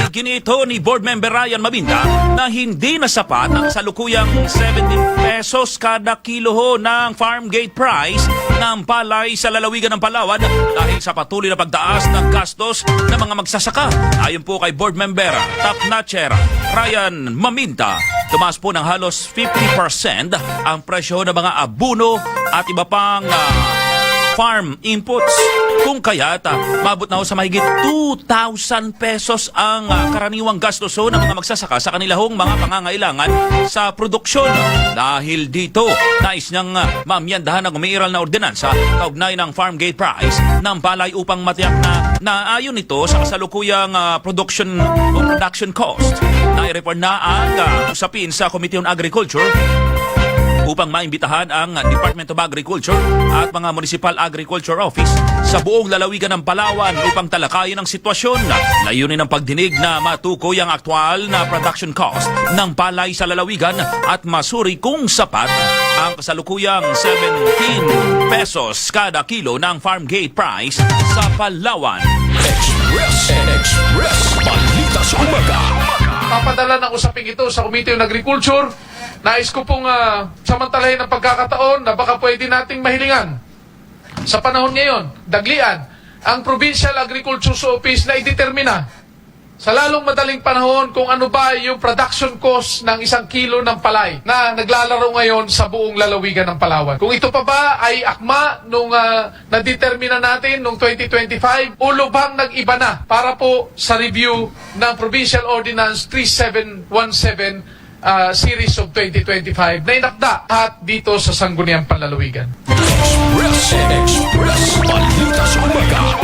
Ginito ni Board Member Ryan Mabinda na hindi na sapat ang salukuyang 17 pesos kada kilo ho ng farm gate price ng palay sa lalawigan ng Palawan dahil sa patuloy na pagtaas ng gastos ng mga magsasaka. Ayon po kay Board Member Top Notcher Ryan Mabinda, tumaas po ng halos 50% ang presyo ng mga abono at iba pang farm inputs. Kung kaya't mabot na ho sa mahigit 2,000 pesos ang karaniwang gastos ho ng mga magsasaka sa kanilahong mga pangangailangan sa produksyon. Dahil dito, nais niyang mamyandahan ang umiiral na ordinansa kaugnay ng farm gate price ng palay upang matiyak na ayon nito sa kasalukuyang production cost. Nai-report na ang usapin sa Committee on Agriculture upang maimbitahan ang Department of Agriculture at mga Municipal Agriculture Office sa buong lalawigan ng Palawan upang talakayin ang sitwasyon. Layunin ng pagdinig na matukoy ang aktual na production cost ng palay sa lalawigan at masuri kung sapat ang kasalukuyang 17 pesos kada kilo ng farm gate price sa Palawan. Express Balita sa Umaga. Papadala ng usaping ito sa Committee on Agriculture. Nais ko pong samantalahin ang pagkakataon na baka pwede nating mahilingan. Sa panahon ngayon, daglian ang Provincial Agriculture Office na idetermina sa lalong madaling panahon kung ano ba yung production cost ng 1 kilo ng palay na naglalaro ngayon sa buong lalawigan ng Palawan. Kung ito pa ba ay akma nung nadetermina natin nung 2025 o lubhang nag-iba na para po sa review ng Provincial Ordinance 3717 series of 2025 na inakda at dito sa Sangguniang Panlalawigan. Express Balita sa Umaga.